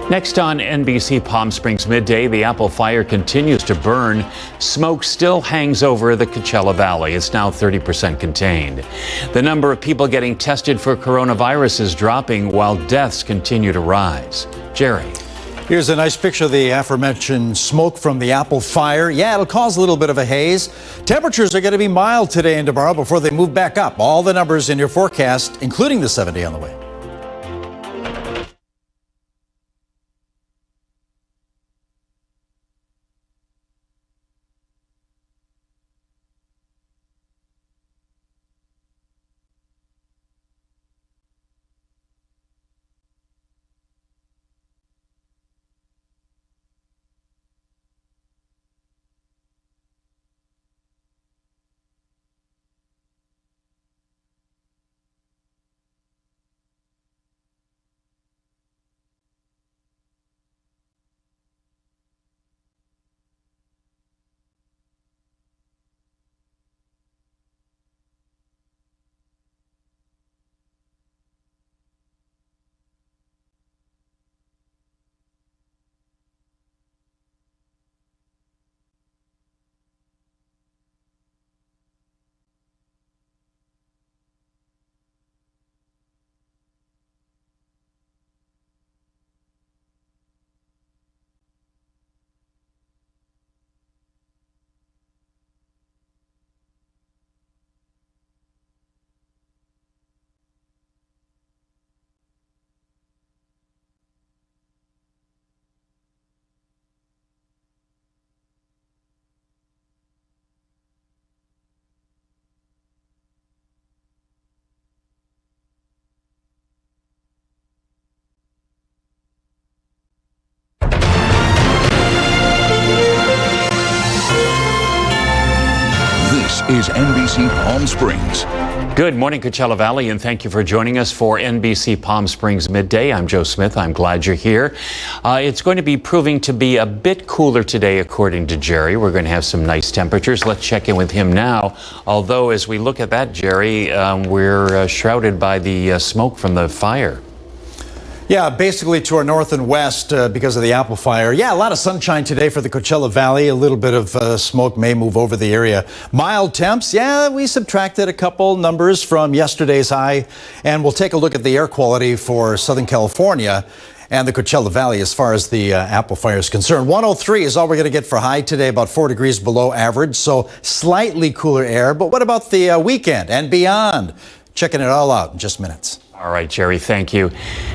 Next on NBC Palm Springs Midday, the Apple fire continues to burn. Smoke still hangs over the Coachella Valley. It's now 30% contained. The number of people getting tested for coronavirus is dropping while deaths continue to rise. Jerry. Here's a nice picture of the aforementioned smoke from the Apple fire. Yeah, it'll cause a little bit of a haze. Temperatures are going to be mild today and tomorrow before they move back up. All the numbers in your forecast, including the 70 on the way. Is NBC Palm Springs. Good morning, Coachella Valley, and thank you for joining us for NBC Palm Springs Midday. I'm Joe Smith. I'm glad you're here. It's going to be proving to be a bit cooler today, according to Jerry. We're going to have some nice temperatures. Let's check in with him now. Although, as we look at that, Jerry, we're shrouded by the smoke from the fire. Yeah, basically to our north and west because of the Apple fire. Yeah, a lot of sunshine today for the Coachella Valley. A little bit of smoke may move over the area. Mild temps. Yeah, we subtracted a couple numbers from yesterday's high. And we'll take a look at the air quality for Southern California and the Coachella Valley as far as the Apple fire is concerned. 103 is all we're going to get for high today, about 4 degrees below average. So slightly cooler air. But what about the weekend and beyond? Checking it all out in just minutes. All right, Jerry, thank you.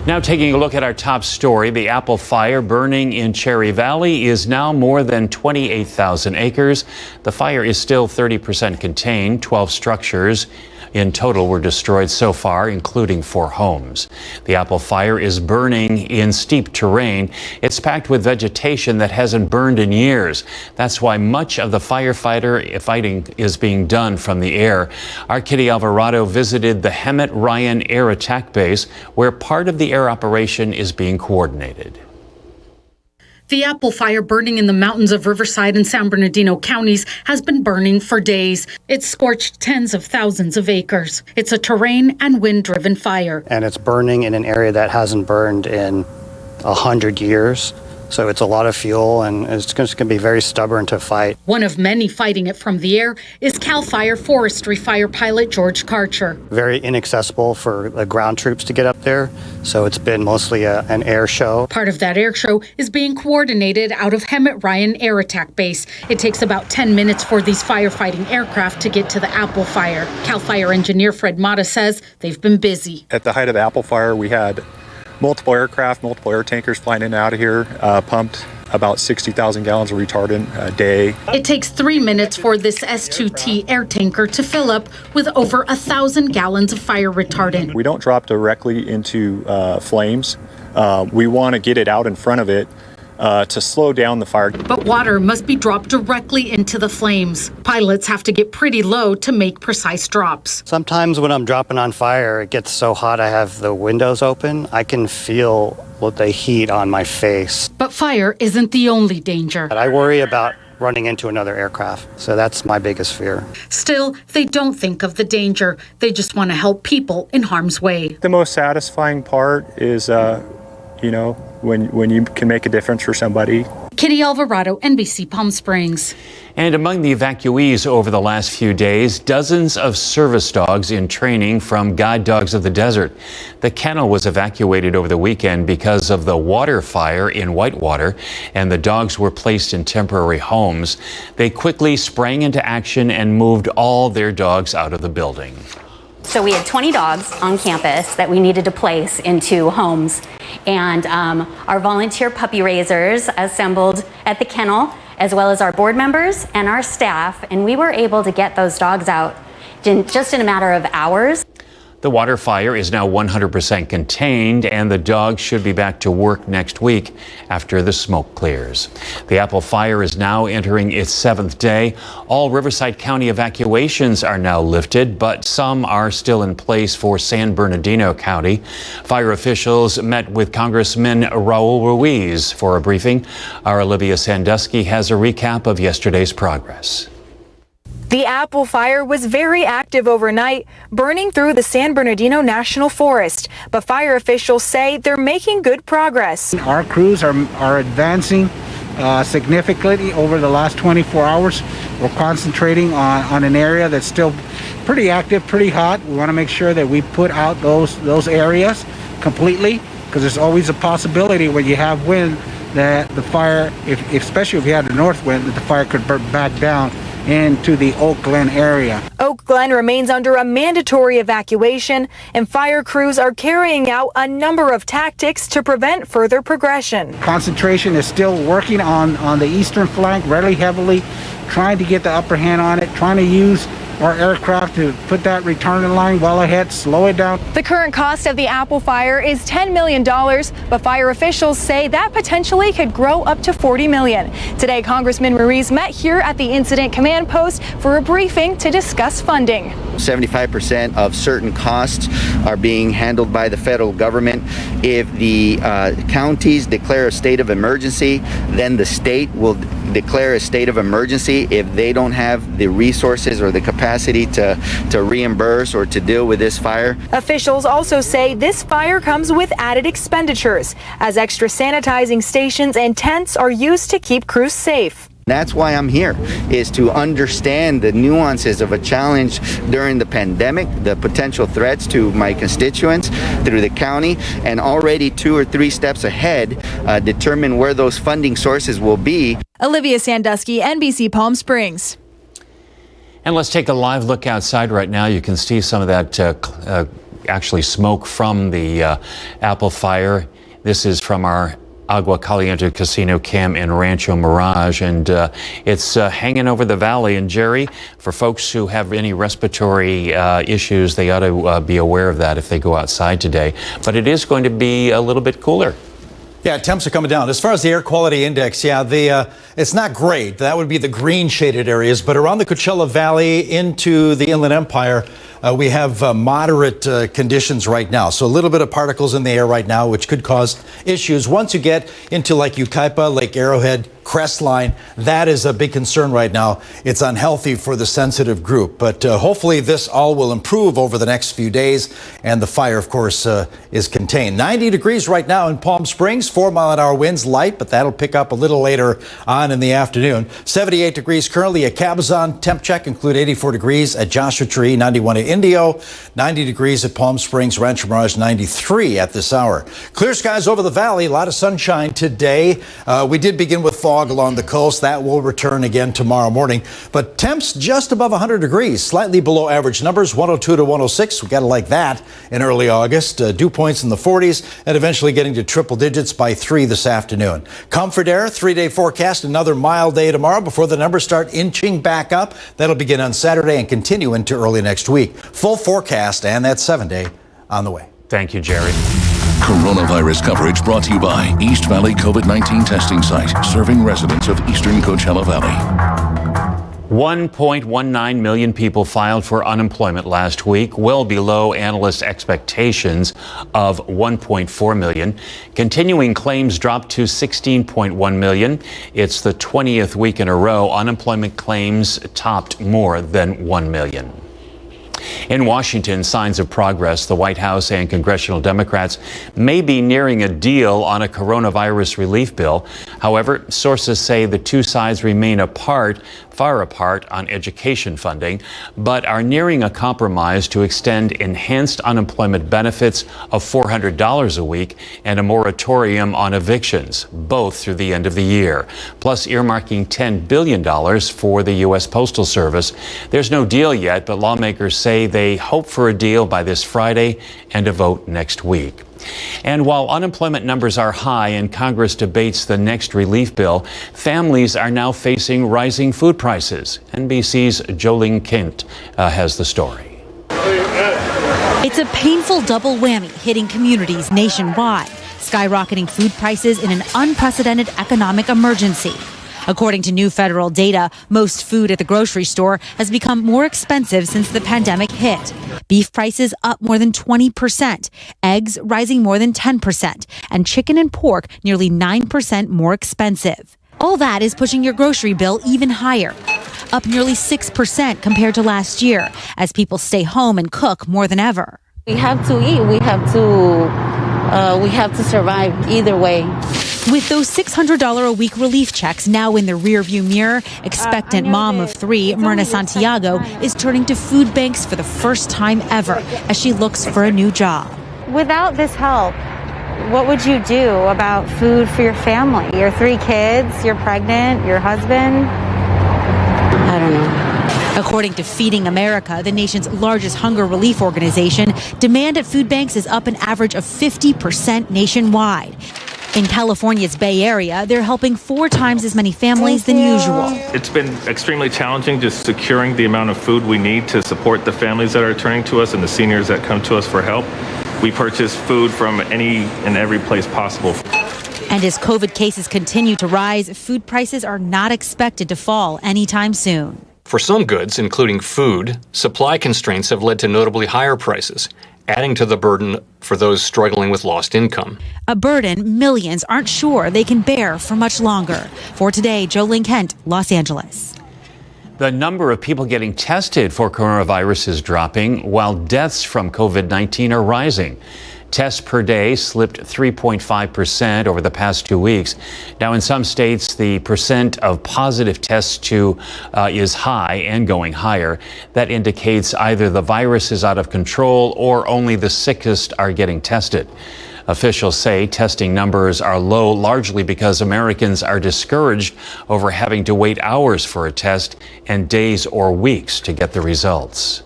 Now taking a look at our top story, the Apple fire burning in Cherry Valley is now more than 28,000 acres. The fire is still 30% contained. 12 structures in total were destroyed so far, including 4 homes. The Apple fire is burning in steep terrain. It's packed with vegetation that hasn't burned in years. That's why much of the fighting is being done from the air. Our Kitty Alvarado visited the Hemet Ryan Air Attack Base, where part of the air operation is being coordinated. The Apple fire burning in the mountains of Riverside and San Bernardino counties has been burning for days. It's scorched tens of thousands of acres. It's a terrain and wind-driven fire. And it's burning in an area that hasn't burned in 100 years. So it's a lot of fuel, and it's just going to be very stubborn to fight. One of many fighting it from the air is CAL FIRE forestry fire pilot George Karcher. Very inaccessible for the ground troops to get up there, so it's been mostly an air show. Part of that air show is being coordinated out of Hemet Ryan Air Attack Base. It takes about 10 minutes for these firefighting aircraft to get to the Apple fire. CAL FIRE engineer Fred Mata says they've been busy. At the height of the Apple fire, we had multiple aircraft, multiple air tankers flying in and out of here, pumped about 60,000 gallons of retardant a day. It takes 3 minutes for this S2T air tanker to fill up with over 1,000 gallons of fire retardant. We don't drop directly into flames. We want to get it out in front of it to slow down the fire. But water must be dropped directly into the flames. Pilots have to get pretty low to make precise drops. Sometimes when I'm dropping on fire, it gets so hot I have the windows open. I can feel the heat on my face. But fire isn't the only danger. But I worry about running into another aircraft. So that's my biggest fear. Still, they don't think of the danger. They just want to help people in harm's way. The most satisfying part is, when you can make a difference for somebody. Kitty Alvarado, NBC Palm Springs. And among the evacuees over the last few days, dozens of service dogs in training from Guide Dogs of the Desert. The kennel was evacuated over the weekend because of the water fire in Whitewater, and the dogs were placed in temporary homes. They quickly sprang into action and moved all their dogs out of the building. So we had 20 dogs on campus that we needed to place into homes. And our volunteer puppy raisers assembled at the kennel, as well as our board members and our staff. And we were able to get those dogs out just in a matter of hours. The water fire is now 100% contained, and the dogs should be back to work next week after the smoke clears. The Apple fire is now entering its 7th day. All Riverside County evacuations are now lifted, but some are still in place for San Bernardino County. Fire officials met with Congressman Raul Ruiz for a briefing. Our Olivia Sandusky has a recap of yesterday's progress. The Apple fire was very active overnight, burning through the San Bernardino National Forest. But fire officials say they're making good progress. Our crews are advancing significantly over the last 24 hours. We're concentrating on an area that's still pretty active, pretty hot. We want to make sure that we put out those areas completely, because there's always a possibility when you have wind that the fire, especially if you had a north wind, that the fire could burn back down into the Oak Glen area. Oak Glen remains under a mandatory evacuation, and fire crews are carrying out a number of tactics to prevent further progression. Concentration is still working on the eastern flank really heavily, trying to get the upper hand on it, trying to use our aircraft to put that returning line well ahead, slow it down. The current cost of the Apple fire is $10 million, but fire officials say that potentially could grow up to $40 million. Today, Congressman Ruiz met here at the Incident Command Post for a briefing to discuss funding. 75% of certain costs are being handled by the federal government. If the counties declare a state of emergency, then the state will declare a state of emergency if they don't have the resources or the capacity to reimburse or to deal with this fire. Officials also say this fire comes with added expenditures, as extra sanitizing stations and tents are used to keep crews safe. That's why I'm here, is to understand the nuances of a challenge during the pandemic, the potential threats to my constituents through the county, and already 2 or 3 steps ahead, determine where those funding sources will be. Olivia Sandusky, NBC Palm Springs. And let's take a live look outside right now. You can see some of that actually smoke from the Apple fire. This is from our Agua Caliente Casino cam in Rancho Mirage, and it's hanging over the valley. And Jerry, for folks who have any respiratory issues, they ought to be aware of that if they go outside today. But it is going to be a little bit cooler. Yeah, temps are coming down. As far as the air quality index, yeah, it's not great. That would be the green shaded areas. But around the Coachella Valley into the Inland Empire, we have moderate conditions right now. So a little bit of particles in the air right now, which could cause issues. Once you get into like Yucaipa, Lake Arrowhead, Crestline, that is a big concern right now. It's unhealthy for the sensitive group. But hopefully this all will improve over the next few days. And the fire, of course, is contained. 90 degrees right now in Palm Springs, 4-mile-an-hour winds, light, but that'll pick up a little later on in the afternoon. 78 degrees currently at Cabazon. Temp check include 84 degrees at Joshua Tree, 91 at Indio, 90 degrees at Palm Springs, Rancho Mirage, 93 at this hour. Clear skies over the valley, a lot of sunshine today. We did begin with fog along the coast. That will return again tomorrow morning. But temps just above 100 degrees, slightly below average numbers, 102 to 106. We got to like that in early August. Dew points in the 40s and eventually getting to triple digits by 3 this afternoon. Comfort Air, 3-day forecast, another mild day tomorrow before the numbers start inching back up. That'll begin on Saturday and continue into early next week. Full forecast and that 7-day on the way. Thank you, Jerry. Coronavirus coverage brought to you by East Valley COVID-19 testing site, serving residents of eastern Coachella Valley. 1.19 million people filed for unemployment last week, well below analysts' expectations of 1.4 million. Continuing claims dropped to 16.1 million. It's the 20th week in a row unemployment claims topped more than 1 million. In Washington, signs of progress. The White House and congressional Democrats may be nearing a deal on a coronavirus relief bill. However, sources say the two sides remain far apart on education funding, but are nearing a compromise to extend enhanced unemployment benefits of $400 a week and a moratorium on evictions, both through the end of the year, plus earmarking $10 billion for the U.S. Postal Service. There's no deal yet, but lawmakers say they hope for a deal by this Friday and a vote next week. And while unemployment numbers are high and Congress debates the next relief bill, families are now facing rising food prices. NBC's Jolene Kent has the story. It's a painful double whammy hitting communities nationwide, skyrocketing food prices in an unprecedented economic emergency. According to new federal data, most food at the grocery store has become more expensive since the pandemic hit. Beef prices up more than 20%, eggs rising more than 10%, and chicken and pork nearly 9% more expensive. All that is pushing your grocery bill even higher, up nearly 6% compared to last year, as people stay home and cook more than ever. We have to eat. We have to survive either way. With those $600 a week relief checks now in the rearview mirror, expectant mom of 3, Myrna Santiago, is turning to food banks for the first time ever as she looks for a new job. Without this help, what would you do about food for your family? Your 3 kids, you're pregnant, your husband? I don't know. According to Feeding America, the nation's largest hunger relief organization, demand at food banks is up an average of 50% nationwide. In California's Bay Area, they're helping 4 times as many families than usual. It's been extremely challenging just securing the amount of food we need to support the families that are turning to us and the seniors that come to us for help. We purchase food from any and every place possible. And as COVID cases continue to rise, food prices are not expected to fall anytime soon. For some goods, including food, supply constraints have led to notably higher prices, adding to the burden for those struggling with lost income. A burden millions aren't sure they can bear for much longer. For Today, Jolene Kent, Los Angeles. The number of people getting tested for coronavirus is dropping, while deaths from COVID-19 are rising. Tests per day slipped 3.5% over the past 2 weeks. Now, in some states, the percent of positive tests is high and going higher. That indicates either the virus is out of control or only the sickest are getting tested. Officials say testing numbers are low largely because Americans are discouraged over having to wait hours for a test and days or weeks to get the results.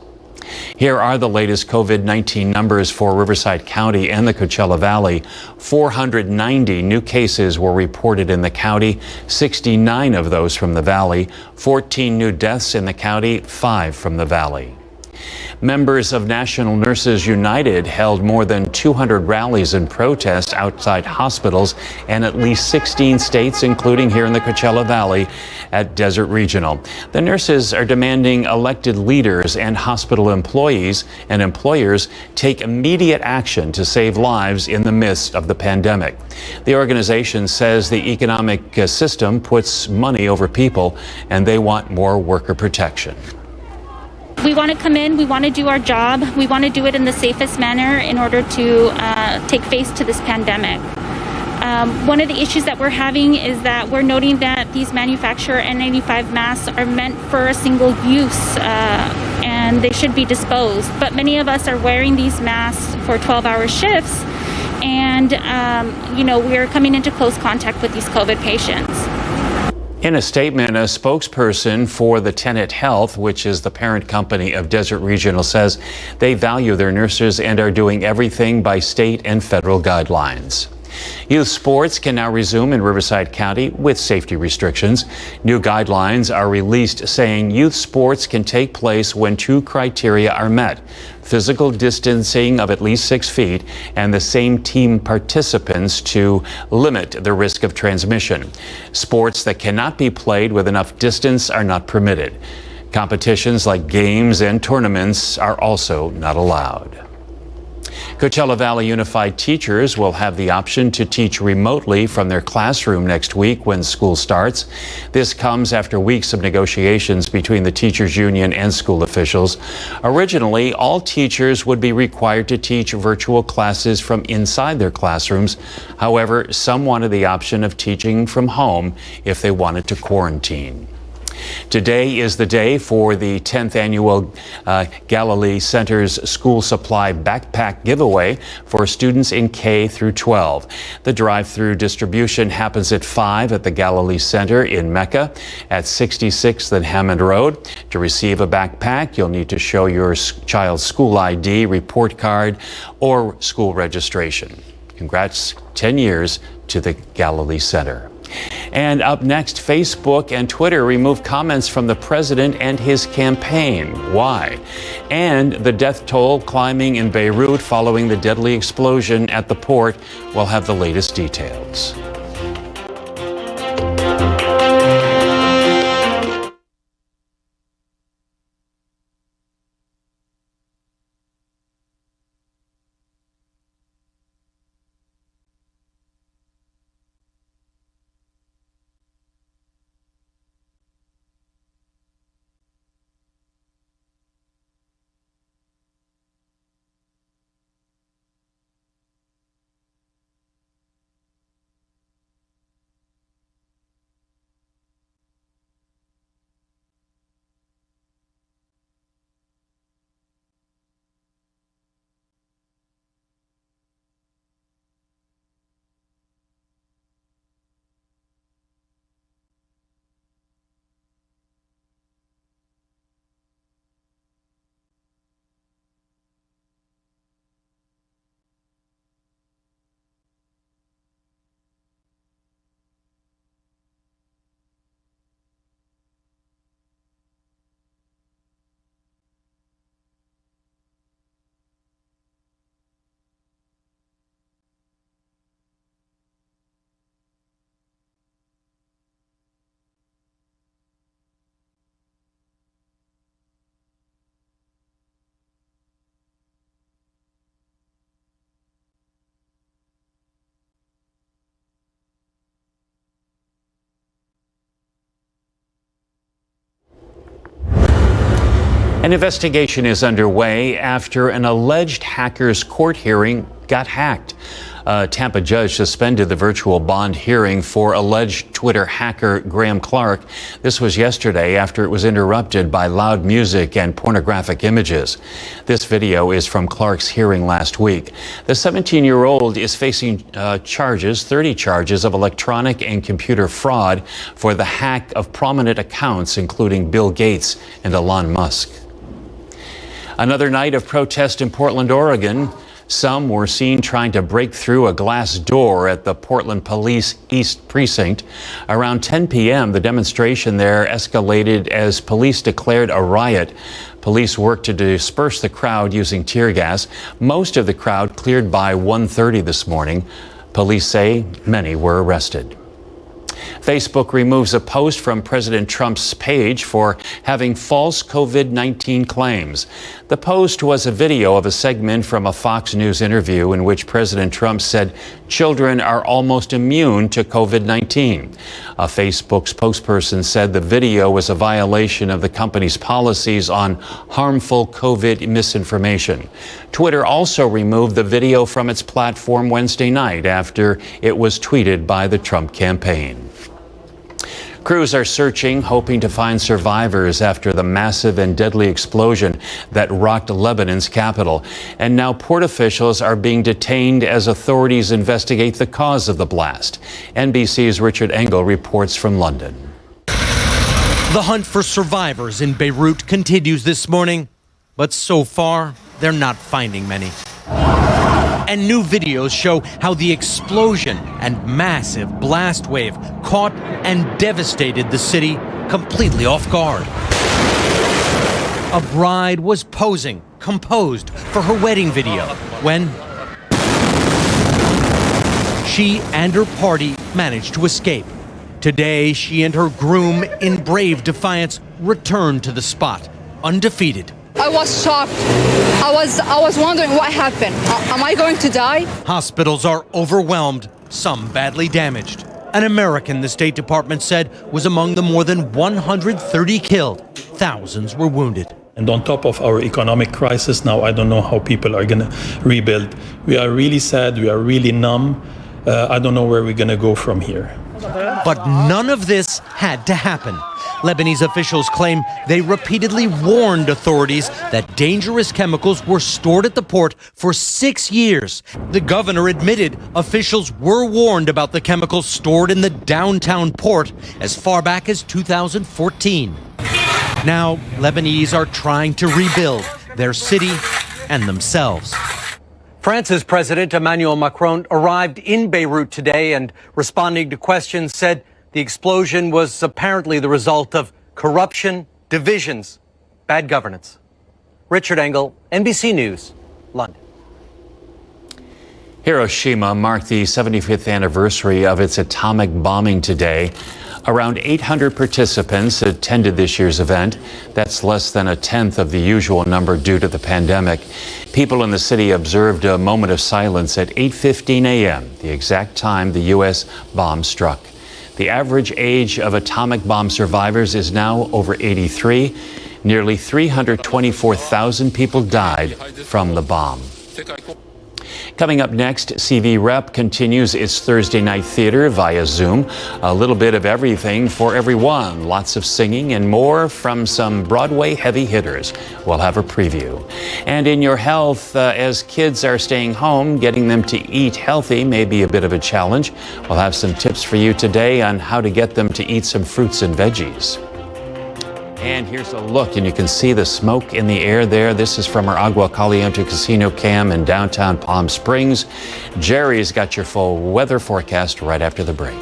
Here are the latest COVID-19 numbers for Riverside County and the Coachella Valley. 490 new cases were reported in the county, 69 of those from the valley, 14 new deaths in the county, 5 from the valley. Members of National Nurses United held more than 200 rallies and protests outside hospitals and at least 16 states, including here in the Coachella Valley at Desert Regional. The nurses are demanding elected leaders and hospital employees and employers take immediate action to save lives in the midst of the pandemic. The organization says the economic system puts money over people, and they want more worker protection. We want to come in, we want to do our job, we want to do it in the safest manner in order to take face to this pandemic. One of the issues that we're having is that we're noting that these manufacturer N95 masks are meant for a single use and they should be disposed. But many of us are wearing these masks for 12-hour shifts and, we're coming into close contact with these COVID patients. In a statement, a spokesperson for the Tenet Health, which is the parent company of Desert Regional, says they value their nurses and are doing everything by state and federal guidelines. Youth sports can now resume in Riverside County with safety restrictions. New guidelines are released saying youth sports can take place when 2 criteria are met: physical distancing of at least 6 feet and the same team participants to limit the risk of transmission. Sports that cannot be played with enough distance are not permitted. Competitions like games and tournaments are also not allowed. Coachella Valley Unified teachers will have the option to teach remotely from their classroom next week when school starts. This comes after weeks of negotiations between the teachers union and school officials. Originally, all teachers would be required to teach virtual classes from inside their classrooms. However, some wanted the option of teaching from home if they wanted to quarantine. Today is the day for the 10th annual Galilee Center's school supply backpack giveaway for students in K through 12. The drive-through distribution happens at 5 at the Galilee Center in Mecca at 66th and Hammond Road. To receive a backpack, you'll need to show your child's school ID, report card, or school registration. Congrats, 10 years to the Galilee Center. And up next, Facebook and Twitter remove comments from the president and his campaign. Why? And the death toll climbing in Beirut following the deadly explosion at the port. We'll have the latest details. An investigation is underway after an alleged hacker's court hearing got hacked. A Tampa judge suspended the virtual bond hearing for alleged Twitter hacker Graham Clark. This was yesterday after it was interrupted by loud music and pornographic images. This video is from Clark's hearing last week. The 17-year-old is facing 30 charges of electronic and computer fraud for the hack of prominent accounts, including Bill Gates and Elon Musk. Another night of protest in Portland, Oregon. Some were seen trying to break through a glass door at the Portland Police East Precinct. Around 10 p.m., the demonstration there escalated as police declared a riot. Police worked to disperse the crowd using tear gas. Most of the crowd cleared by 1:30 this morning. Police say many were arrested. Facebook removes a post from President Trump's page for having false COVID-19 claims. The post was a video of a segment from a Fox News interview in which President Trump said children are almost immune to COVID-19. A Facebook spokesperson said the video was a violation of the company's policies on harmful COVID misinformation. Twitter also removed the video from its platform Wednesday night after it was tweeted by the Trump campaign. Crews are searching, hoping to find survivors after the massive and deadly explosion that rocked Lebanon's capital. And now port officials are being detained as authorities investigate the cause of the blast. NBC's Richard Engel reports from London. The hunt for survivors in Beirut continues this morning, but so far, they're not finding many. And new videos show how the explosion and massive blast wave caught and devastated the city completely off guard. A bride was posing, composed for her wedding video when she and her party managed to escape. Today, she and her groom, in brave defiance, returned to the spot, undefeated. I I was shocked. I was wondering what happened. Am I going to die? Hospitals are overwhelmed, some badly damaged. An American, the State Department said, was among the more than 130 killed. Thousands were wounded. And on top of our economic crisis now, I don't know how people are going to rebuild. We are really sad. We are really numb. I don't know where we're going to go from here. But none of this had to happen. Lebanese officials claim they repeatedly warned authorities that dangerous chemicals were stored at the port for 6 years. The governor admitted officials were warned about the chemicals stored in the downtown port as far back as 2014. Now, Lebanese are trying to rebuild their city and themselves. France's President Emmanuel Macron arrived in Beirut today and, responding to questions, said the explosion was apparently the result of corruption, divisions, bad governance. Richard Engel, NBC News, London. Hiroshima marked the 75th anniversary of its atomic bombing today. Around 800 participants attended this year's event. That's less than a tenth of the usual number due to the pandemic. People in the city observed a moment of silence at 8:15 a.m., the exact time the U.S. bomb struck. The average age of atomic bomb survivors is now over 83. Nearly 324,000 people died from the bomb. Coming up next, CV Rep continues its Thursday night theater via Zoom. A little bit of everything for everyone. Lots of singing and more from some Broadway heavy hitters. We'll have a preview. And in your health, as kids are staying home, getting them to eat healthy may be a bit of a challenge. We'll have some tips for you today on how to get them to eat some fruits and veggies. And here's a look, and you can see the smoke in the air there. This is from our Agua Caliente Casino Cam in downtown Palm Springs. Jerry's got your full weather forecast right after the break.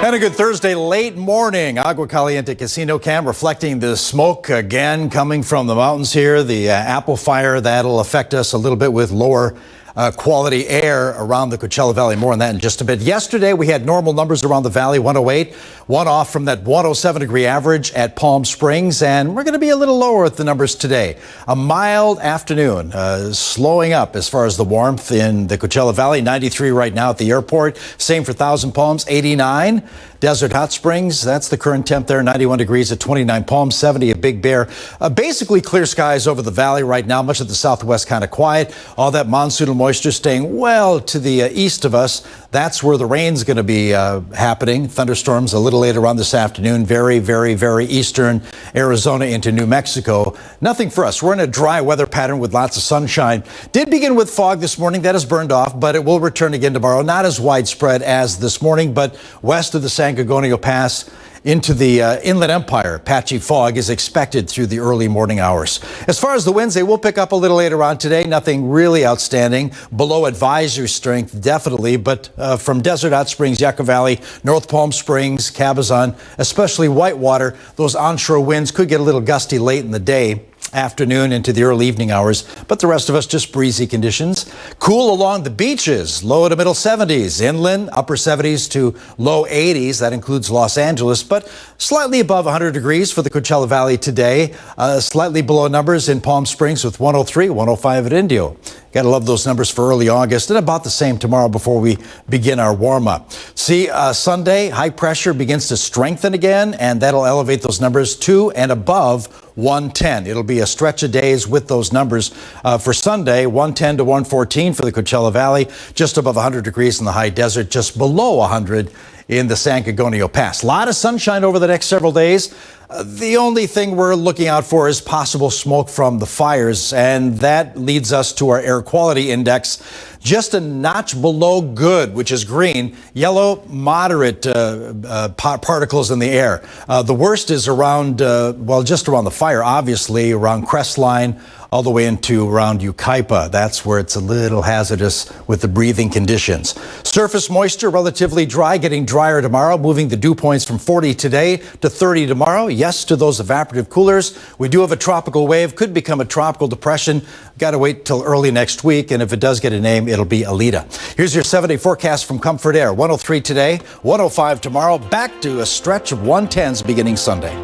And a good Thursday late morning. Agua Caliente Casino Cam reflecting the smoke again coming from the mountains here. The apple fire that'll affect us a little bit with lower quality air around the Coachella Valley. More on that in just a bit. Yesterday, we had normal numbers around the valley, 108, one off from that 107 degree average at Palm Springs. And we're going to be a little lower at the numbers today. A mild afternoon, slowing up as far as the warmth in the Coachella Valley. 93 right now at the airport. Same for Thousand Palms, 89. Desert Hot Springs, that's the current temp there, 91 degrees at 29 Palms, 70 at Big Bear. Basically clear skies over the valley right now, much of the southwest kind of quiet. All that monsoonal moisture staying well to the east of us. That's where the rain's going to be happening. Thunderstorms a little later on this afternoon, very, very, very eastern Arizona into New Mexico. Nothing for us. We're in a dry weather pattern with lots of sunshine. Did begin with fog this morning. That has burned off, but it will return again tomorrow. Not as widespread as this morning, but west of the San Gorgonio Pass into the Inland Empire. Patchy fog is expected through the early morning hours. As far as the winds, they will pick up a little later on today. Nothing really outstanding. Below advisory strength, definitely. But from Desert Hot Springs, Yucca Valley, North Palm Springs, Cabazon, especially Whitewater, those onshore winds could get a little gusty late in the day, afternoon into the early evening hours, but the rest of us just breezy conditions. Cool along the beaches, low to middle 70s. Inland, upper 70s to low 80s. That includes Los Angeles, but slightly above 100 degrees for the Coachella Valley today. Slightly below numbers in Palm Springs with 103, 105 at Indio. Gotta love those numbers for early August, and about the same tomorrow before we begin our warm-up. See, Sunday, high pressure begins to strengthen again, and that'll elevate those numbers to and above 110. It'll be a stretch of days with those numbers. For Sunday, 110 to 114 for the Coachella Valley, just above 100 degrees in the high desert, just below 100 in the San Gorgonio Pass. A lot of sunshine over the next several days. The only thing we're looking out for is possible smoke from the fires, and that leads us to our air quality index, just a notch below good, which is green. Yellow, moderate particles in the air. The worst is around, just around the fire, obviously, around Crestline, all the way into around Yucaipa. That's where it's a little hazardous with the breathing conditions. Surface moisture relatively dry, getting drier tomorrow, moving the dew points from 40 today to 30 tomorrow. Yes to those evaporative coolers. We do have a tropical wave, could become a tropical depression. Got to wait till early next week, and if it does get a name, it'll be Alita. Here's your 7-day forecast from Comfort Air. 103 today, 105 tomorrow, back to a stretch of 110s beginning Sunday.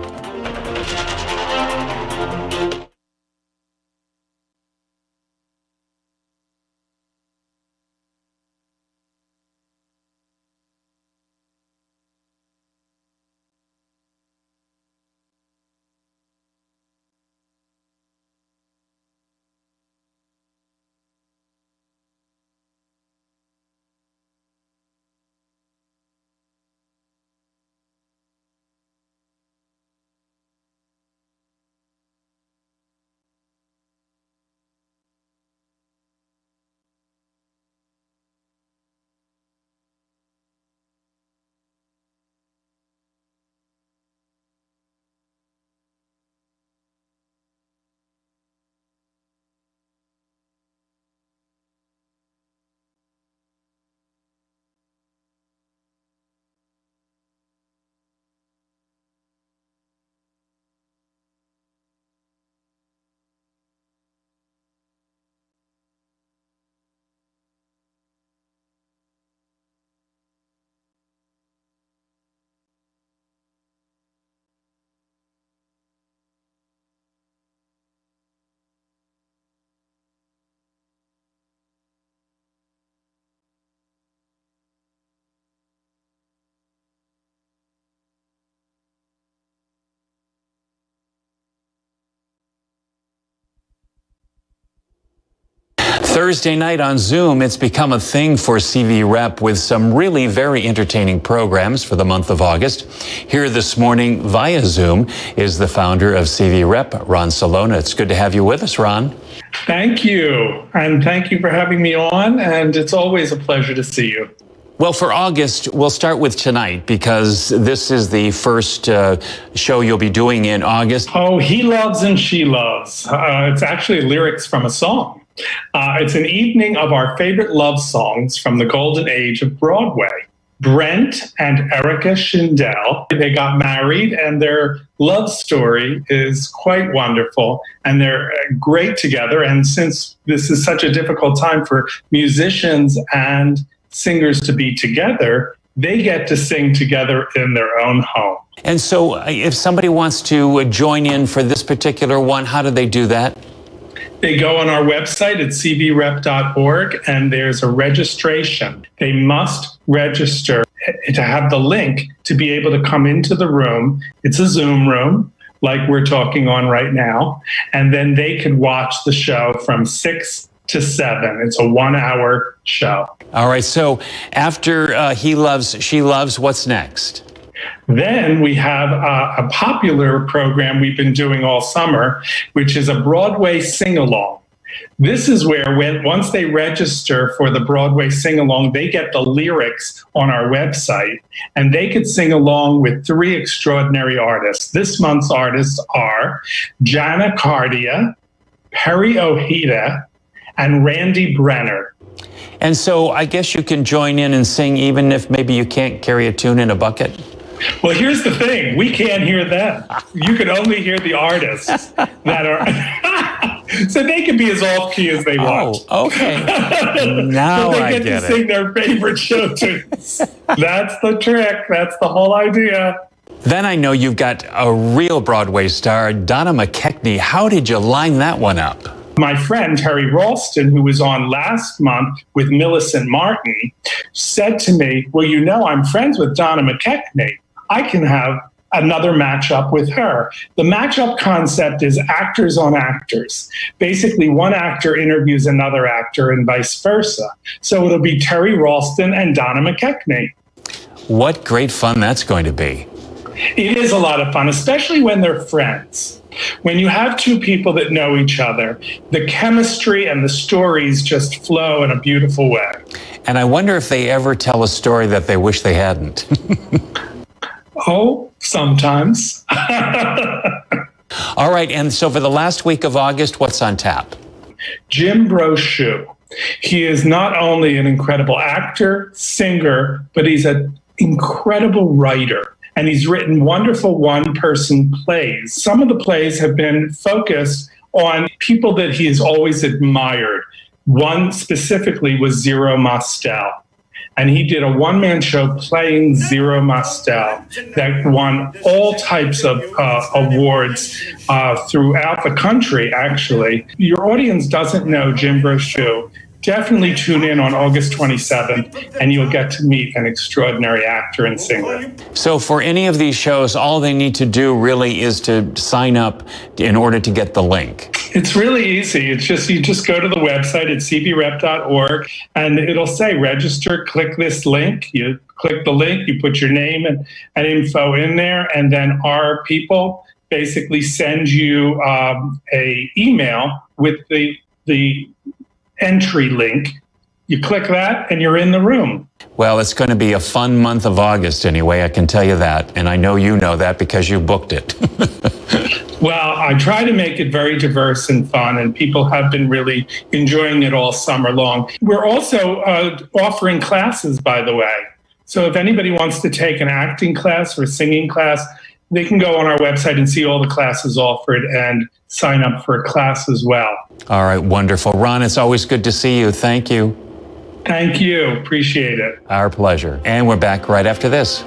Thursday night on Zoom, it's become a thing for CV Rep with some really very entertaining programs for the month of August. Here this morning via Zoom is the founder of CV Rep, Ron Salona. It's good to have you with us, Ron. Thank you. And thank you for having me on. And it's always a pleasure to see you. Well, for August, we'll start with tonight because this is the first show you'll be doing in August. Oh, He Loves and She Loves. It's actually lyrics from a song. It's an evening of our favorite love songs from the golden age of Broadway. Brent and Erica Schindel, they got married and their love story is quite wonderful and they're great together. And since this is such a difficult time for musicians and singers to be together, they get to sing together in their own home. And so if somebody wants to join in for this particular one, how do they do that? They go on our website at cvrep.org and there's a registration. They must register to have the link to be able to come into the room. It's a Zoom room like we're talking on right now. And then they could watch the show from 6 to 7. It's a 1-hour show. All right. So after He Loves, She Loves, what's next? Then we have a popular program we've been doing all summer, which is a Broadway sing-along. This is where once they register for the Broadway sing-along, they get the lyrics on our website, and they could sing along with 3 extraordinary artists. This month's artists are Jana Cardia, Perry Ojeda, and Randy Brenner. And so I guess you can join in and sing even if maybe you can't carry a tune in a bucket? Well, here's the thing. We can't hear them. You can only hear the artists that are... so they can be as off-key as they want. Oh, okay. Now so they I get get to it. sing their favorite show tunes. That's the trick. That's the whole idea. Then I know you've got a real Broadway star, Donna McKechnie. How did you line that one up? My friend Terry Ralston, who was on last month with Millicent Martin, said to me, well, you know, I'm friends with Donna McKechnie. I can have another matchup with her. The matchup concept is actors on actors. Basically, one actor interviews another actor and vice versa. So it'll be Terry Ralston and Donna McKechnie. What great fun that's going to be. It is a lot of fun, especially when they're friends. When you have 2 people that know each other, the chemistry and the stories just flow in a beautiful way. And I wonder if they ever tell a story that they wish they hadn't. Oh, sometimes. All right, and so for the last week of August, what's on tap? Jim Brochu. He is not only an incredible actor, singer, but he's an incredible writer. And he's written wonderful one-person plays. Some of the plays have been focused on people that he has always admired. One specifically was Zero Mostel. And he did a one-man show playing Zero Mostel that won all types of awards throughout the country, actually. Your audience doesn't know Jim Brochu. Definitely tune in on August 27th, and you'll get to meet an extraordinary actor and singer. So for any of these shows, all they need to do really is to sign up in order to get the link. It's really easy. It's just, you just go to the website at cbrep.org, and it'll say register, click this link. You click the link, you put your name and info in there, and then our people basically send you a email with the entry link. You click that and you're in the room. Well, it's going to be a fun month of August anyway, I can tell you that. And I know you know that because you booked it. Well, I try to make it very diverse and fun, and people have been really enjoying it all summer long. We're also offering classes, by the way. So if anybody wants to take an acting class or a singing class, they can go on our website and see all the classes offered and sign up for a class as well. All right, wonderful. Ron, it's always good to see you. Thank you. Thank you. Appreciate it. Our pleasure. And we're back right after this.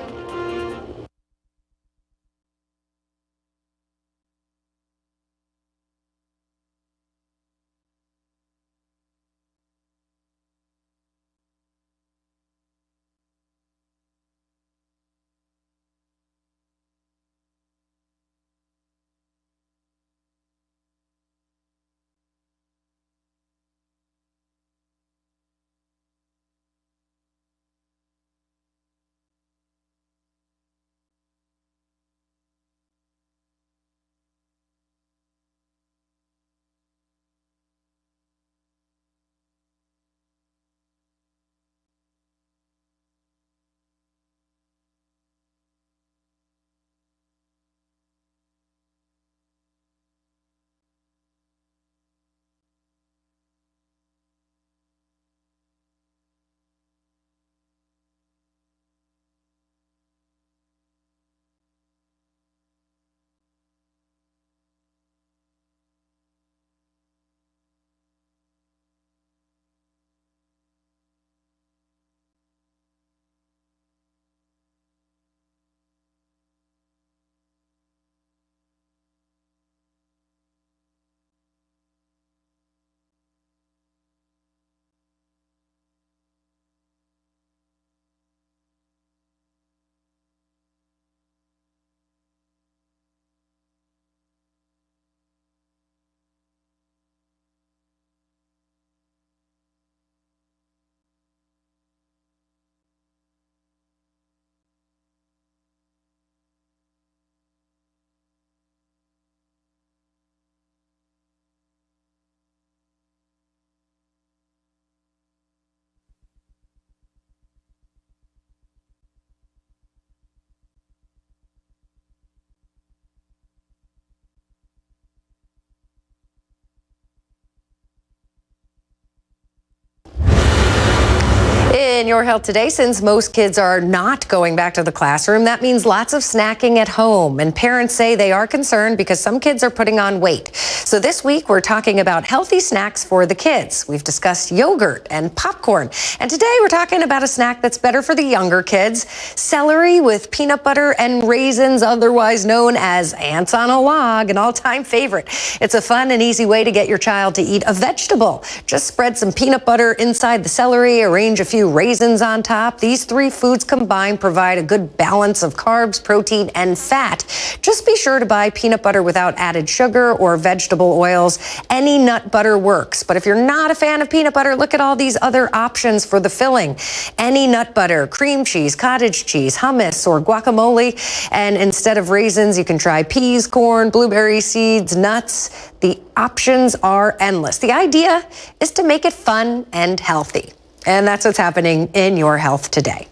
In Your Health Today, since most kids are not going back to the classroom, that means lots of snacking at home. And parents say they are concerned because some kids are putting on weight. So this week, we're talking about healthy snacks for the kids. We've discussed yogurt and popcorn. And today, we're talking about a snack that's better for the younger kids. Celery with peanut butter and raisins, otherwise known as ants on a log, an all-time favorite. It's a fun and easy way to get your child to eat a vegetable. Just spread some peanut butter inside the celery, arrange a few raisins on top. These three foods combined provide a good balance of carbs, protein, and fat. Just be sure to buy peanut butter without added sugar or vegetable oils. Any nut butter works. But if you're not a fan of peanut butter, look at all these other options for the filling. Any nut butter, cream cheese, cottage cheese, hummus, or guacamole. And instead of raisins, you can try peas, corn, blueberry seeds, nuts. The options are endless. The idea is to make it fun and healthy. And that's what's happening in Your Health Today.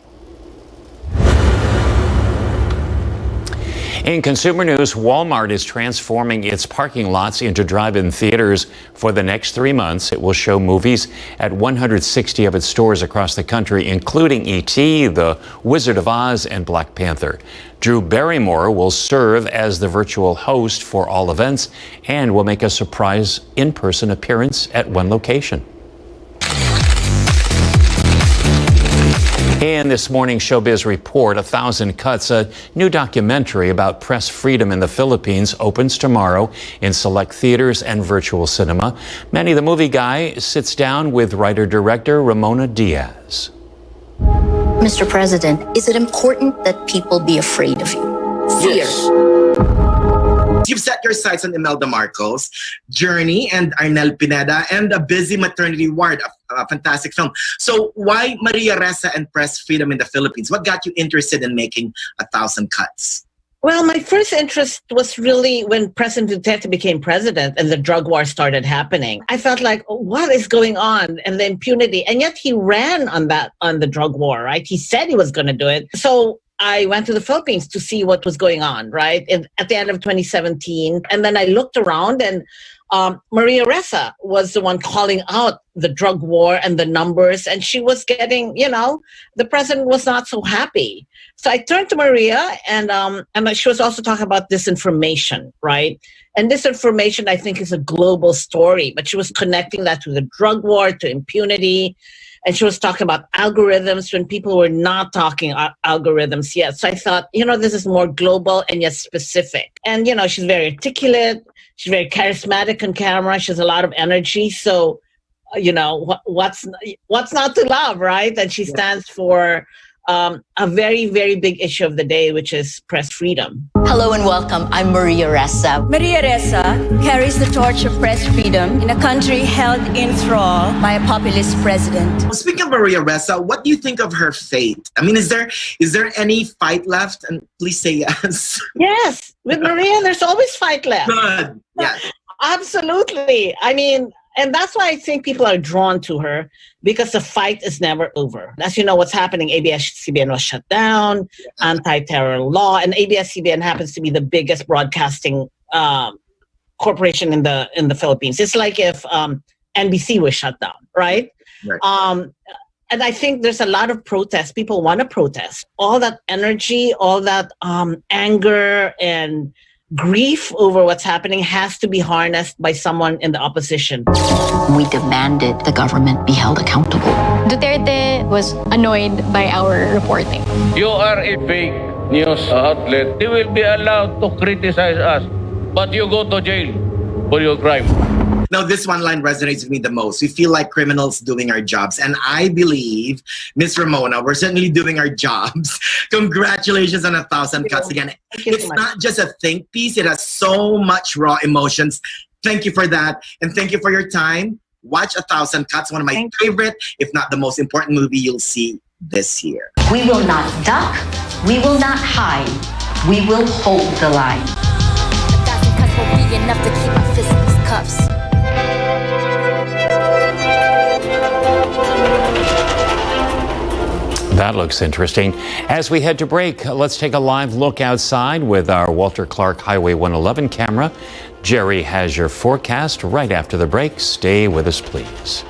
In consumer news, Walmart is transforming its parking lots into drive-in theaters for the next 3 months. It will show movies at 160 of its stores across the country, including E.T., The Wizard of Oz, and Black Panther. Drew Barrymore will serve as the virtual host for all events and will make a surprise in-person appearance at one location. In this morning's Showbiz Report, 1,000 Cuts, a new documentary about press freedom in the Philippines, opens tomorrow in select theaters and virtual cinema. Manny the Movie Guy sits down with writer-director Ramona Diaz. Mr. President, is it important that people be afraid of you? Fear. Yes. You've set your sights on Imelda Marcos' journey and Arnel Pineda and A Busy Maternity Ward, a fantastic film. So why Maria Ressa and press freedom in the Philippines? What got you interested in making 1,000 Cuts? Well, my first interest was really when President Duterte became president and the drug war started happening. I felt like, what is going on? And the impunity. And yet he ran on the drug war, right? He said he was going to do it. So I went to the Philippines to see what was going on, right? At the end of 2017. And then I looked around and Maria Ressa was the one calling out the drug war and the numbers. And she was getting, the president was not so happy. So I turned to Maria and she was also talking about disinformation, right? And disinformation, I think, is a global story, but she was connecting that to the drug war, to impunity. And she was talking about algorithms when people were not talking algorithms yet. So I thought, this is more global and yet specific. And, she's very articulate. She's very charismatic on camera. She has a lot of energy. So, what's not to love, right? And she stands for a very, very big issue of the day, which is press freedom. Hello and welcome. I'm Maria Ressa. Maria Ressa carries the torch of press freedom in a country held in thrall by a populist president. Speaking of Maria Ressa, what do you think of her fate? I mean, is there any fight left? And please say yes. Yes, with Maria, there's always fight left. Good. Yeah. Absolutely. I mean, and that's why I think people are drawn to her, because the fight is never over. As you know, what's happening, ABS-CBN was shut down, anti-terror law, and ABS-CBN happens to be the biggest broadcasting corporation in the Philippines. It's like if NBC was shut down, right? And I think there's a lot of protests. People want to protest. All that energy, all that anger and grief over what's happening has to be harnessed by someone in the opposition. We demanded the government be held accountable. Duterte was annoyed by our reporting. You are a fake news outlet. They will be allowed to criticize us, but you go to jail for your crime. Now, this one line resonates with me the most. We feel like criminals doing our jobs. And I believe, Miss Ramona, we're certainly doing our jobs. Congratulations on 1,000 Cuts again. It's not just a think piece. It has so much raw emotions. Thank you for that. And thank you for your time. Watch 1,000 Cuts, one of my favorite, if not the most important movie you'll see this year. We will not duck. We will not hide. We will hold the line. 1,000 cuts will be enough to keep my fist in his cuffs. That looks interesting. As we head to break, let's take a live look outside with our Walter Clark Highway 111 camera. Jerry has your forecast right after the break. Stay with us, please.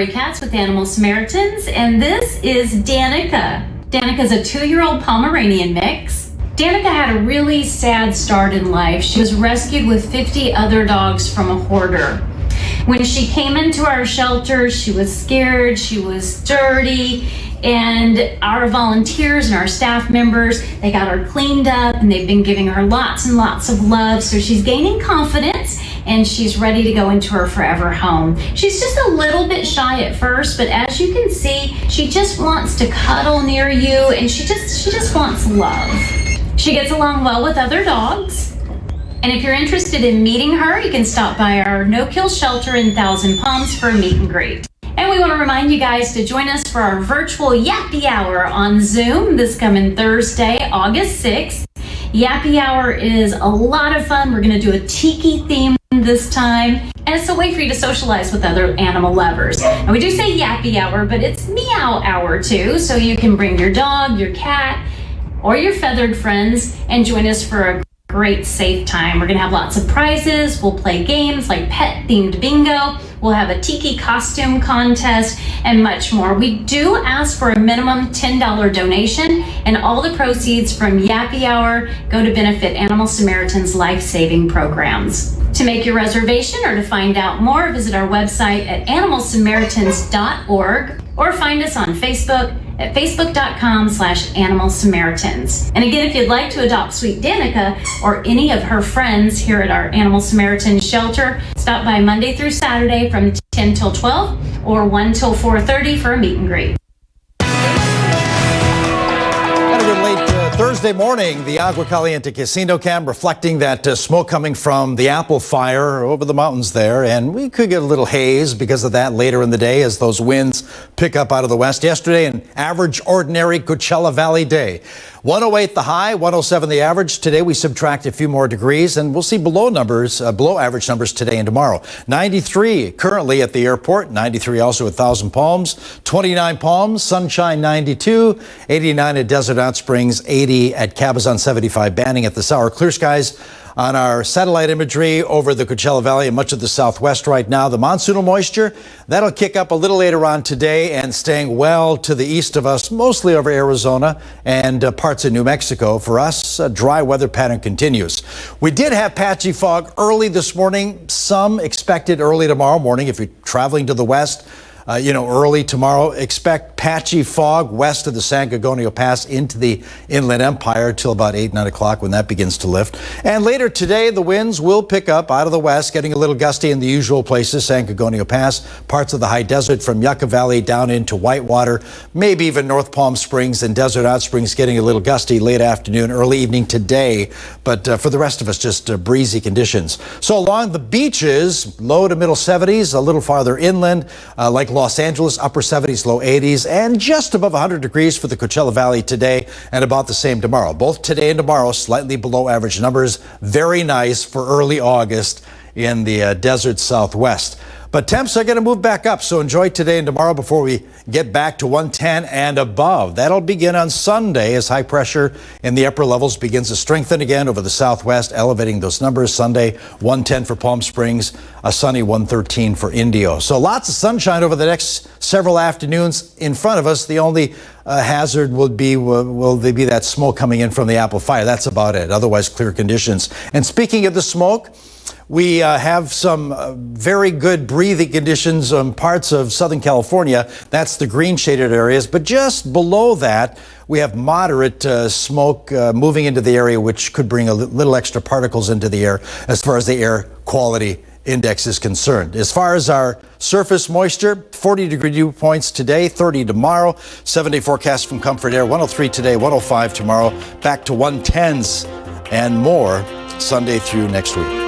Lori Katz with Animal Samaritans, and this is Danica. Danica's a 2-year-old Pomeranian mix. Danica had a really sad start in life. She was rescued with 50 other dogs from a hoarder. When she came into our shelter, she was scared, she was dirty, and our volunteers and our staff members, they got her cleaned up, and they've been giving her lots and lots of love, so she's gaining confidence, and she's ready to go into her forever home. She's just a little bit shy at first, but as you can see, she just wants to cuddle near you, and she just wants love. She gets along well with other dogs. And if you're interested in meeting her, you can stop by our no-kill shelter in Thousand Palms for a meet and greet. And we want to remind you guys to join us for our virtual Yappy Hour on Zoom this coming Thursday, August 6th. Yappy Hour is a lot of fun. We're going to do a tiki theme this time. And it's a way for you to socialize with other animal lovers. And we do say Yappy Hour, but it's Meow Hour too. So you can bring your dog, your cat, or your feathered friends and join us for a great safe time. We're gonna have lots of prizes. We'll play games like pet themed bingo. We'll have a tiki costume contest and much more. We do ask for a minimum $10 donation, and all the proceeds from Yappy Hour go to benefit Animal Samaritans life-saving programs. To make your reservation or to find out more, visit our website at animalsamaritans.org or find us on Facebook at facebook.com/Animal Samaritans. And again, if you'd like to adopt Sweet Danica or any of her friends here at our Animal Samaritans shelter, stop by Monday through Saturday from 10 till 12 or 1 till 4:30 for a meet and greet. Late Thursday morning, the Agua Caliente Casino cam reflecting that smoke coming from the Apple fire over the mountains there. And we could get a little haze because of that later in the day as those winds pick up out of the west. Yesterday, an average ordinary Coachella Valley day. 108 the high, 107 the average. Today we subtract a few more degrees and we'll see below average numbers today and tomorrow. 93 currently at the airport, 93 also at Thousand Palms, 29 Palms, sunshine 92, 89 at Desert Hot Springs, 80 at Cabazon, 75 Banning at the Sour. Clear skies on our satellite imagery over the Coachella Valley and much of the southwest right now. The monsoonal moisture, that'll kick up a little later on today and staying well to the east of us, mostly over Arizona and parts of New Mexico. For us, a dry weather pattern continues. We did have patchy fog early this morning, some expected early tomorrow morning if you're traveling to the west. Early tomorrow, expect patchy fog west of the San Gorgonio Pass into the Inland Empire till about 8, 9 o'clock when that begins to lift. And later today, the winds will pick up out of the west, getting a little gusty in the usual places, San Gorgonio Pass, parts of the high desert from Yucca Valley down into Whitewater, maybe even North Palm Springs and Desert Hot Springs getting a little gusty late afternoon, early evening today. But for the rest of us, just breezy conditions. So along the beaches, low to middle 70s, a little farther inland, like Los Angeles, upper 70s, low 80s, and just above 100 degrees for the Coachella Valley today and about the same tomorrow. Both today and tomorrow, slightly below average numbers. Very nice for early August in the desert southwest. But temps are going to move back up, so enjoy today and tomorrow before we get back to 110 and above. That'll begin on Sunday as high pressure in the upper levels begins to strengthen again over the southwest, elevating those numbers. Sunday, 110 for Palm Springs, a sunny 113 for Indio. So lots of sunshine over the next several afternoons in front of us. The only hazard will be that smoke coming in from the Apple fire. That's about it. Otherwise, clear conditions. And speaking of the smoke, we have some very good breathing conditions on parts of Southern California. That's the green shaded areas. But just below that, we have moderate smoke moving into the area, which could bring a little extra particles into the air as far as the air quality index is concerned. As far as our surface moisture, 40-degree dew points today, 30 tomorrow. 7-day forecast from Comfort Air, 103 today, 105 tomorrow. Back to 110s and more Sunday through next week.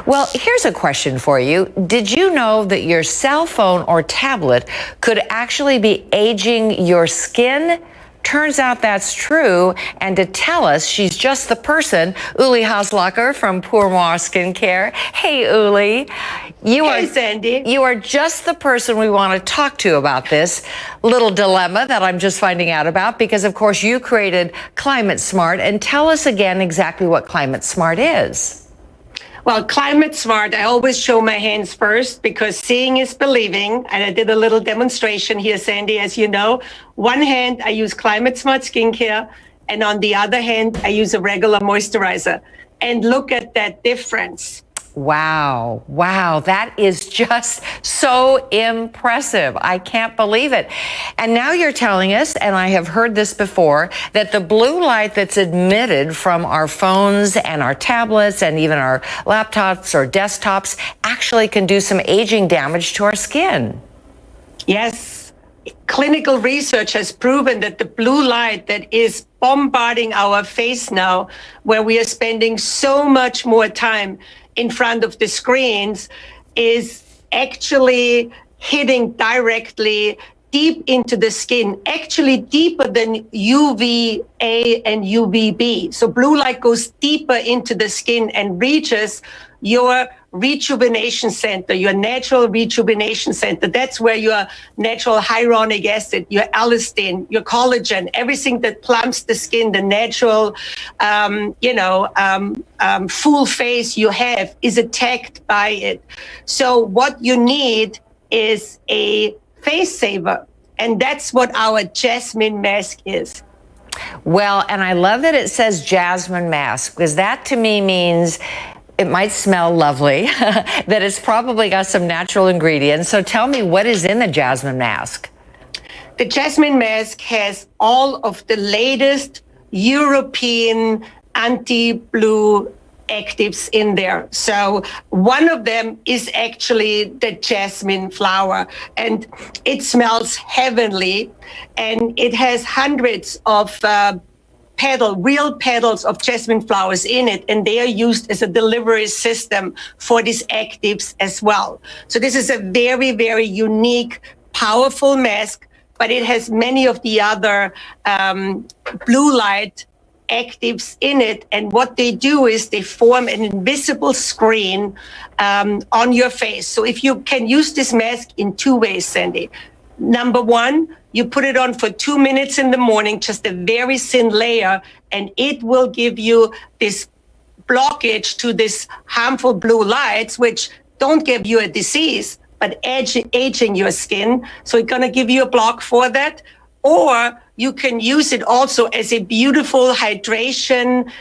Well, here's a question for you. Did you know that your cell phone or tablet could actually be aging your skin? Turns out that's true, and to tell us, she's just the person, Uli Haslacher from Pour Moi Skincare. Hey, Uli. Hey, Sandy. You are just the person we want to talk to about this little dilemma that I'm just finding out about, because, of course, you created Climate Smart. And tell us again exactly what Climate Smart is. Well, Climate Smart, I always show my hands first because seeing is believing. And I did a little demonstration here, Sandy, as you know. One hand, I use Climate Smart skincare. And on the other hand, I use a regular moisturizer. And look at that difference. Wow. Wow. That is just so impressive. I can't believe it. And now you're telling us, and I have heard this before, that the blue light that's emitted from our phones and our tablets and even our laptops or desktops actually can do some aging damage to our skin. Yes. Clinical research has proven that the blue light that is bombarding our face now, where we are spending so much more time in front of the screens, is actually hitting directly deep into the skin, actually deeper than UVA and UVB. So blue light goes deeper into the skin and reaches your rejuvenation center, your natural rejuvenation center. That's where your natural hyaluronic acid, your elastin, your collagen, everything that plumps the skin, the natural, full face you have is attacked by it. So what you need is a face saver. And that's what our jasmine mask is. Well, and I love that it says jasmine mask, because that to me means it might smell lovely, that it's probably got some natural ingredients. So tell me, what is in the jasmine mask? The jasmine mask has all of the latest European anti-blue actives in there. So one of them is actually the jasmine flower, and it smells heavenly, and it has hundreds of real petals of jasmine flowers in it, and they are used as a delivery system for these actives as well. So this is a very, very unique, powerful mask, but it has many of the other blue light actives in it. And what they do is they form an invisible screen on your face. So if you can use this mask in two ways, Sandy. Number one, you put it on for 2 minutes in the morning, just a very thin layer, and it will give you this blockage to this harmful blue lights, which don't give you a disease, but aging your skin. So it's going to give you a block for that. Or you can use it also as a beautiful hydration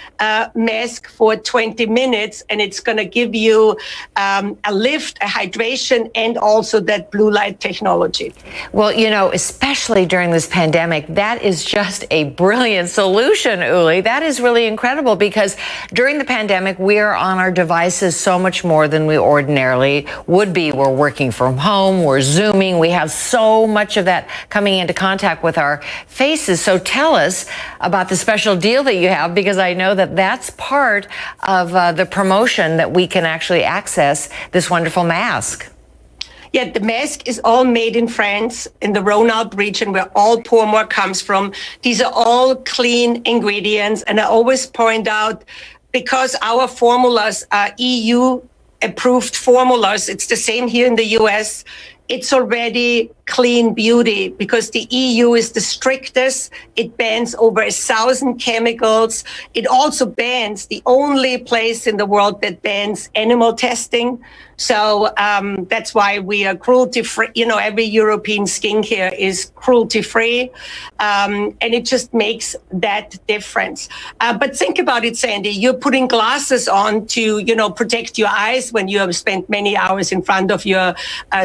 mask for 20 minutes, and it's going to give you a lift, a hydration, and also that blue light technology. Well, you know, especially during this pandemic, that is just a brilliant solution, Uli. That is really incredible, because during the pandemic, we are on our devices so much more than we ordinarily would be. We're working from home, we're Zooming, we have so much of that coming into contact with our faces. So tell us about the special deal that you have, because I know that that's part of the promotion, that we can actually access this wonderful mask. Yeah, the mask is all made in France, in the Rhône-Alpes region, where all Pour Moi comes from. These are all clean ingredients. And I always point out, because our formulas are EU-approved formulas, it's the same here in the US, it's already clean beauty, because the EU is the strictest. It bans over 1,000 chemicals. It also bans, the only place in the world that bans animal testing. So that's why we are cruelty-free. You know, every European skincare is cruelty-free. And it just makes that difference. But think about it, Sandy. You're putting glasses on to, protect your eyes when you have spent many hours in front of your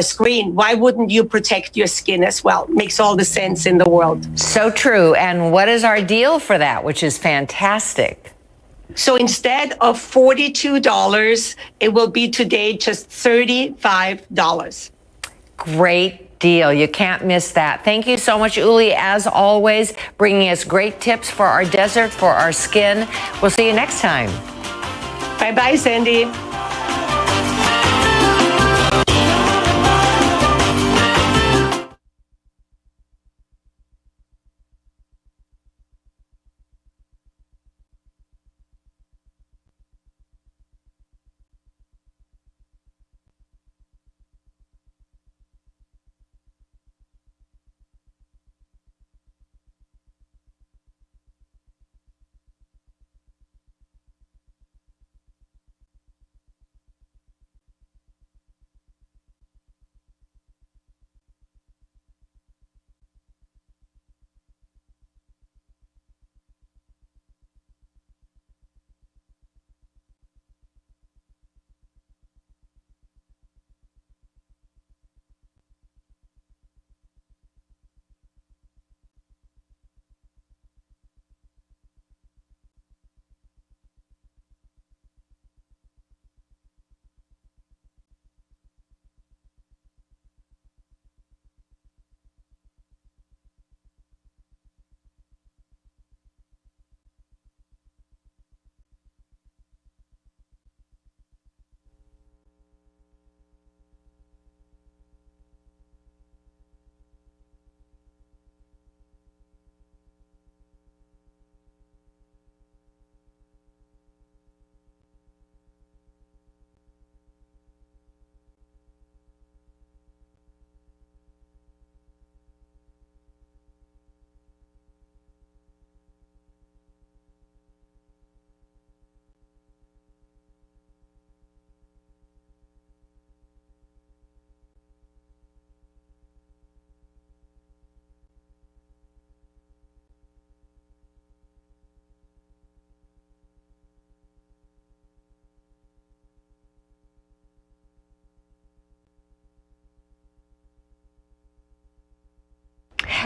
screen. Why wouldn't you protect your skin as well? Makes all the sense in the world. So true. And what is our deal for that, which is fantastic? So instead of $42, it will be today just $35. Great deal. You can't miss that. Thank you so much, Uli, as always, bringing us great tips for our desert, for our skin. We'll see you next time. Bye-bye, Sandy.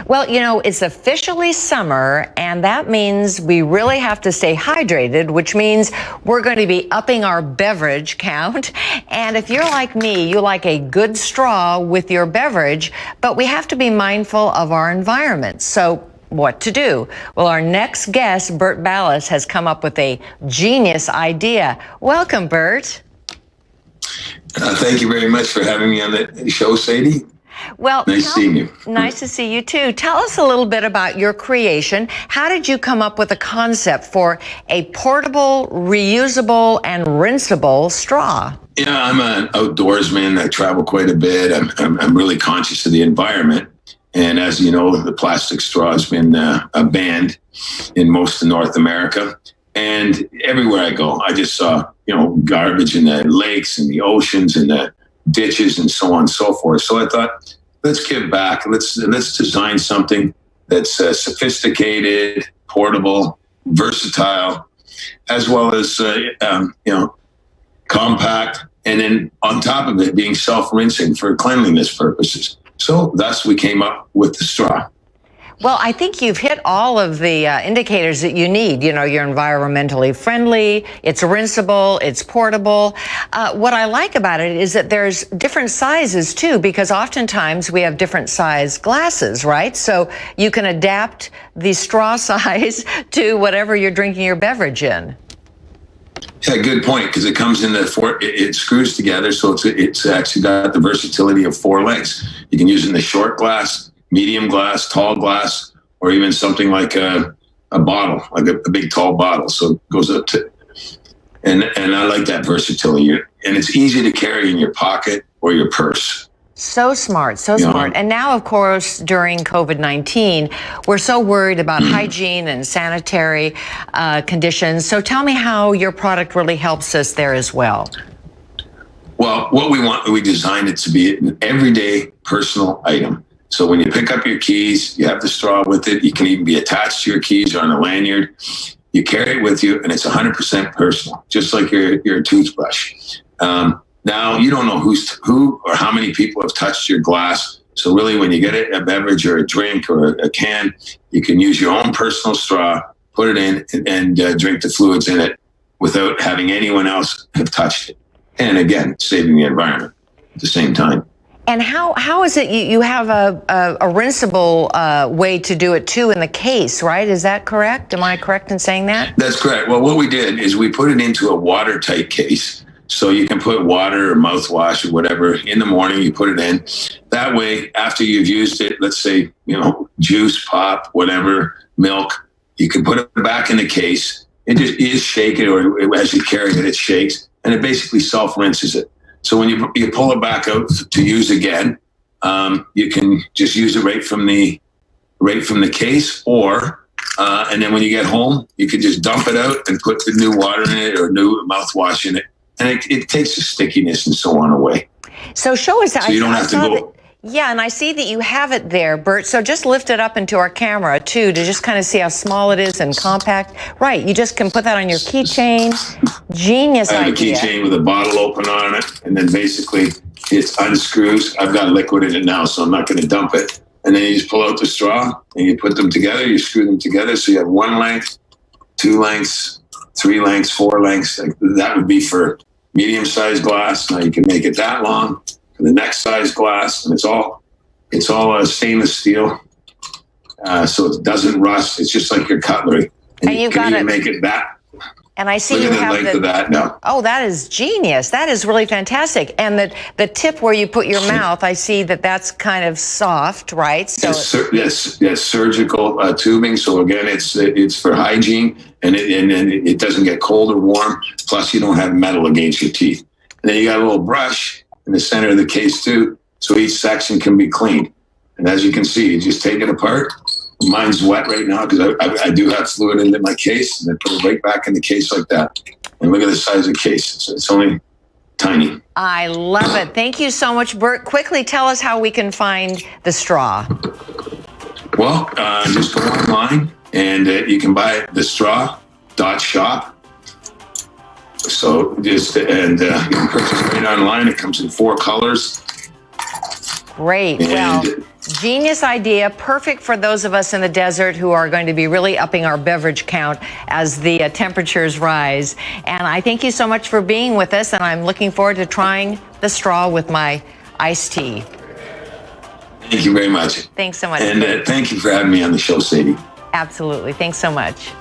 Well, you know, it's officially summer, and that means we really have to stay hydrated, which means we're going to be upping our beverage count. And if you're like me, you like a good straw with your beverage, but we have to be mindful of our environment. So what to do? Well, our next guest, Bert Ballas, has come up with a genius idea. Welcome, Bert. Thank you very much for having me on the show, Sadie. Well, nice seeing you. Nice to see you too. Tell us a little bit about your creation. How did you come up with a concept for a portable, reusable, and rinseable straw? Yeah, I'm an outdoorsman. I travel quite a bit. I'm really conscious of the environment. And as you know, the plastic straw has been banned in most of North America. And everywhere I go, I just saw, garbage in the lakes and the oceans and the ditches and so on and so forth. So I thought, let's give back. Let's design something that's sophisticated, portable, versatile, as well as compact, and then on top of it being self-rinsing for cleanliness purposes. So thus we came up with the straw. Well, I think you've hit all of the indicators that you need. You're environmentally friendly, it's rinsable, it's portable. What I like about it is that there's different sizes too, because oftentimes we have different size glasses, right? So you can adapt the straw size to whatever you're drinking your beverage in. Yeah, good point, because it comes in it screws together, so it's actually got the versatility of 4 lengths. You can use it in the short glass, medium glass, tall glass, or even something like a bottle, like a big tall bottle. So it goes up to, and I like that versatility. And it's easy to carry in your pocket or your purse. So smart, so smart. And now, of course, during COVID-19, we're so worried about hygiene and sanitary conditions. So tell me how your product really helps us there as well. Well, what we designed it to be an everyday personal item. So when you pick up your keys, you have the straw with it. You can even be attached to your keys or on a lanyard. You carry it with you, and it's 100% personal, just like your toothbrush. Now, you don't know who or how many people have touched your glass. So really, when you get a beverage or a drink or a can, you can use your own personal straw, put it in, and drink the fluids in it without having anyone else have touched it. And again, saving the environment at the same time. And how is it you have a rinsable way to do it too in the case, right? Is that correct? Am I correct in saying that? That's correct. Well, what we did is we put it into a watertight case. So you can put water or mouthwash or whatever in the morning, you put it in. That way, after you've used it, let's say, juice, pop, whatever, milk, you can put it back in the case. You just shake it, or as you carry it, it shakes, and it basically self-rinses it. So when you pull it back out to use again, you can just use it right from the case, or and then when you get home, you can just dump it out and put the new water in it or new mouthwash in it. And it takes the stickiness and so on away. So show us. So you don't have to go. Yeah, and I see that you have it there, Bert. So just lift it up into our camera, too, to just kind of see how small it is and compact. Right, you just can put that on your keychain. Genius idea. I have a keychain with a bottle opener on it, and then basically it unscrews. I've got liquid in it now, so I'm not going to dump it. And then you just pull out the straw, and you put them together, you screw them together, so you have 1 length, 2 lengths, 3 lengths, 4 lengths. That would be for medium-sized glass. Now you can make it that long for the next size glass, and it's all stainless steel, so it doesn't rust. It's just like your cutlery, and you can even make it that. And I see Look you at the have length of that now. Oh, that is genius. That is really fantastic. And the tip where you put your mouth, I see that's kind of soft, right? So yes, surgical tubing. So again, it's for hygiene, and it doesn't get cold or warm. Plus, you don't have metal against your teeth. And then you got a little brush in the center of the case too, so each section can be cleaned. And as you can see, you just take it apart. Mine's wet right now because I do have fluid in my case, and I put it right back in the case like that. And look at the size of the case. It's only tiny. I love it. Thank you so much, Bert. Quickly tell us how we can find the straw. Well, just go online, and you can buy the straw.shop. So you can purchase it right online. It comes in 4 colors. Great. Well, genius idea. Perfect for those of us in the desert who are going to be really upping our beverage count as the temperatures rise. And I thank you so much for being with us. And I'm looking forward to trying the straw with my iced tea. Thank you very much. Thanks so much. And thank you for having me on the show, Sadie. Absolutely. Thanks so much.